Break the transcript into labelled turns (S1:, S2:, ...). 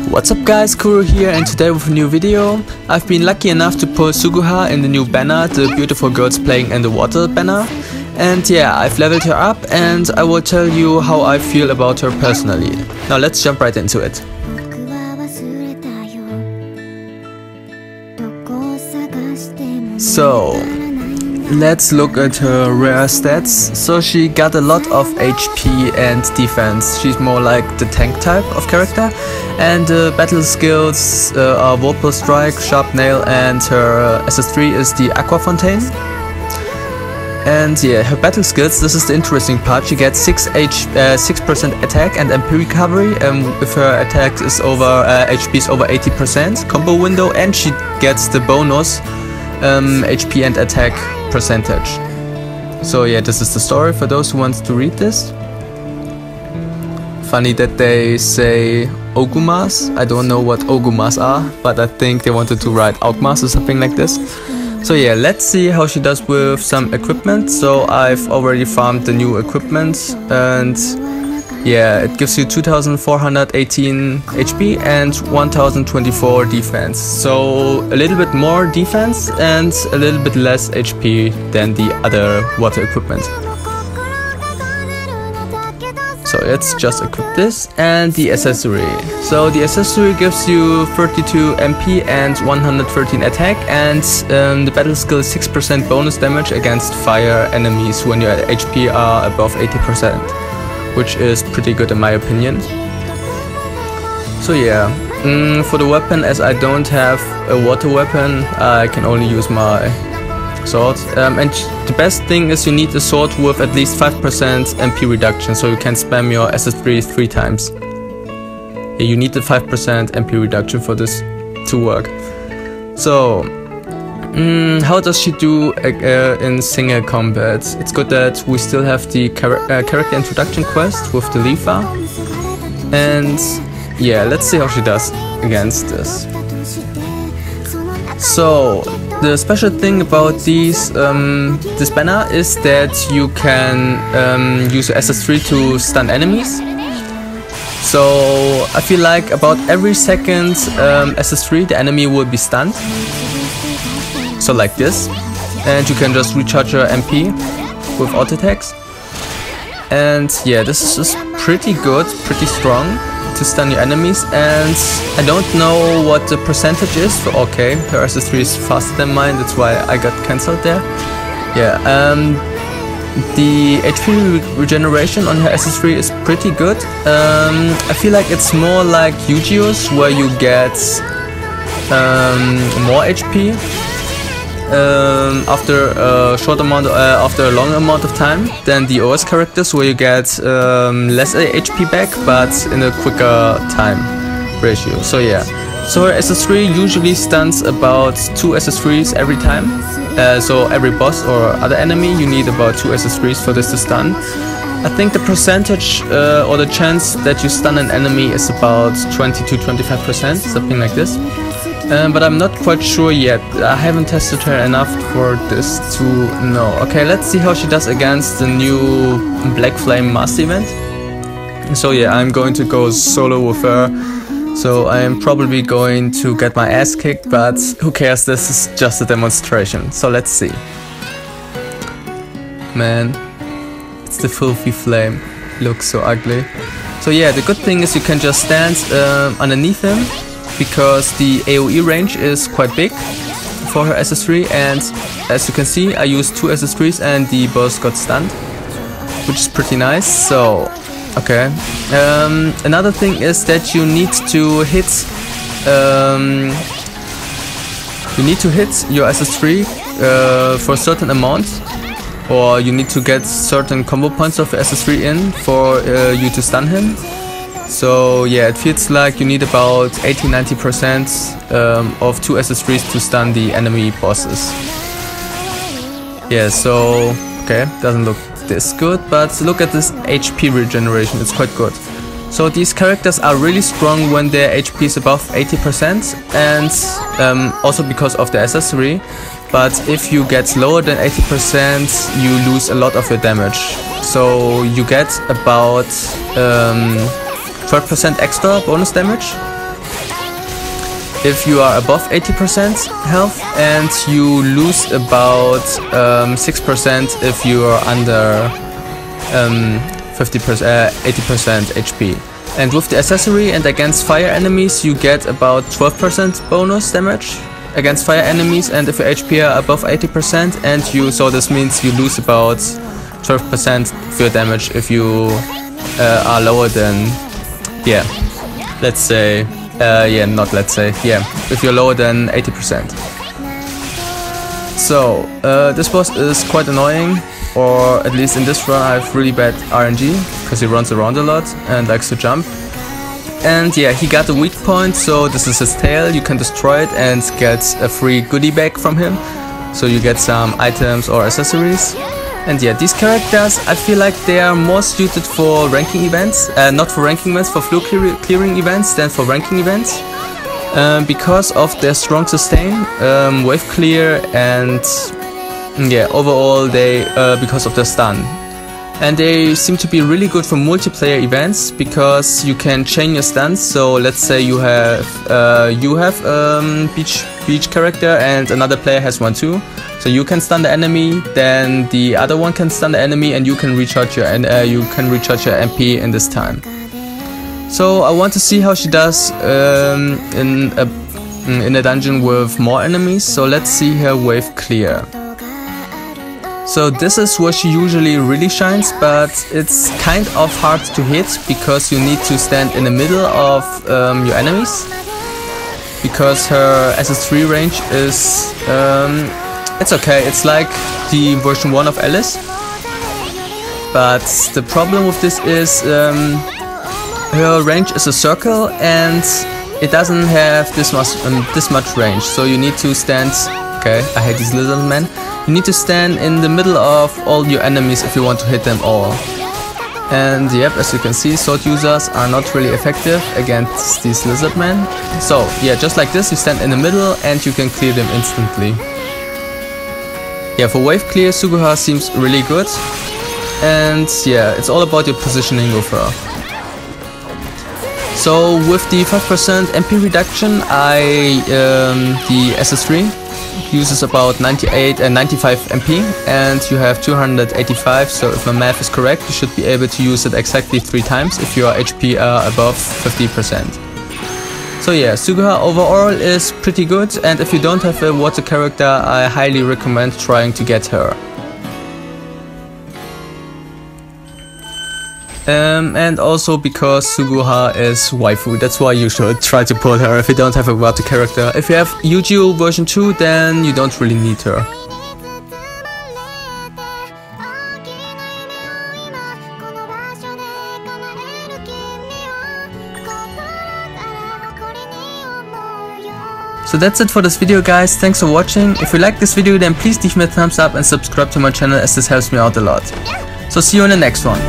S1: What's up guys, Kuroo here, and today with a new video. I've been lucky enough to pull Sugu in the new banner, the beautiful girls playing in the water banner. And yeah, I've leveled her up and I will tell you how I feel about her personally. Now let's jump right into it. So, let's look at her rare stats. So she got a lot of HP and defense. She's more like the tank type of character. And battle skills are Vorpal Strike, Sharp Nail, and her SS3 is the Aqua Fontaine. And yeah, her battle skills, this is the interesting part. She gets 6% attack and MP recovery if her attack is over HP is over 80% combo window, and she gets the bonus HP and attack percentage. So yeah, this is the story for those who want to read this. Funny that they say Ogumas. I don't know what Ogumas are, but I think they wanted to write Augmas or something like this. So yeah, let's see how she does with some equipment. So I've already farmed the new equipment, and yeah, it gives you 2418 HP and 1024 defense. So a little bit more defense and a little bit less HP than the other water equipment. So let's just equip this and the accessory. So the accessory gives you 32 MP and 113 attack, and the battle skill is 6% bonus damage against fire enemies when your HP are above 80%, which is pretty good in my opinion. So yeah, for the weapon, as I don't have a water weapon, I can only use my sword. And the best thing is you need a sword with at least 5% MP reduction, so you can spam your SS3 3 times. Yeah, you need the 5% MP reduction for this to work. So, how does she do in single combat? It's good that we still have the character introduction quest with the Laefa. And yeah, let's see how she does against this. So, the special thing about this banner is that you can use your SS3 to stun enemies. So I feel like about every second SS3 the enemy will be stunned. So like this. And you can just recharge your MP with auto attacks. And yeah, this is pretty good, pretty strong to stun your enemies. And I don't know what the percentage is for okay, her SS3 is faster than mine, that's why I got cancelled there. Yeah, the HP regeneration on her SS3 is pretty good. I feel like it's more like Eugeo's, where you get more HP after a short amount, after a long amount of time than the OS characters, where you get less HP back, but in a quicker time ratio. So yeah, so her SS3 usually stuns about 2 SS3s every time. So every boss or other enemy, you need about 2 SS3s for this to stun. I think the percentage or the chance that you stun an enemy is about 20 to 25%, something like this. But I'm not quite sure yet. I haven't tested her enough for this to know. Okay, let's see how she does against the new Black Flame Master event. So yeah, I'm going to go solo with her. So I am probably going to get my ass kicked, but who cares, this is just a demonstration. So let's see. Man, it's the filthy flame. Looks so ugly. So yeah, the good thing is you can just stand underneath him, because the AoE range is quite big for her SS3, and as you can see, I used 2 SS3s and the boss got stunned, which is pretty nice. So, okay. Another thing is that you need to hit your SS3 for a certain amount, or you need to get certain combo points of SS3 in for you to stun him. So yeah, it feels like you need about 80-90% of 2 SS3s to stun the enemy bosses. Yeah, so okay, doesn't look this good, but look at this HP regeneration, it's quite good. So these characters are really strong when their HP is above 80%, and also because of the accessory. But if you get lower than 80%, you lose a lot of your damage. so you get about 12% extra bonus damage if you are above 80% health, and you lose about 6% if you are under 80% HP. And with the accessory and against fire enemies, you get about 12% bonus damage against fire enemies, and if your HP are above 80%, and so this means you lose about 12% of your damage if you are lower than, let's say, if you're lower than 80%. So this boss is quite annoying, or at least in this run I have really bad RNG, because he runs around a lot and likes to jump. And yeah, he got a weak point, so this is his tail. You can destroy it and get a free goodie bag from him, so you get some items or accessories. And yeah, these characters, I feel like they are more suited for ranking events, not for ranking events, for floor clearing events than for ranking events, because of their strong sustain, wave clear, and overall they because of their stun. And they seem to be really good for multiplayer events, because you can chain your stuns. So let's say you have beach character and another player has one too. So you can stun the enemy, then the other one can stun the enemy, and you can recharge your MP in this time. So I want to see how she does in a dungeon with more enemies. So let's see her wave clear. So this is where she usually really shines, but it's kind of hard to hit because you need to stand in the middle of your enemies, because her SS3 range is it's okay, it's like the version 1 of Alice, but the problem with this is her range is a circle and it doesn't have this much range, so you need to stand, okay, I hate these lizard men. You need to stand in the middle of all your enemies if you want to hit them all. And yep, as you can see, sword users are not really effective against these lizard men. So yeah, just like this, you stand in the middle and you can clear them instantly. Yeah, for wave clear, Sugu seems really good. And yeah, it's all about your positioning with her. So with the 5% MP reduction, the SS3 uses about 98 and 95 MP, and you have 285, so if my math is correct, you should be able to use it exactly 3 times if your HP are above 50%. So yeah, Sugu overall is pretty good, and if you don't have a water character, I highly recommend trying to get her. And also because Sugu is waifu, that's why you should try to pull her if you don't have a water character. If you have Eugeo version 2, then you don't really need her. So that's it for this video, guys. Thanks for watching. If you like this video, then please leave me a thumbs up and subscribe to my channel, as this helps me out a lot. So see you in the next one.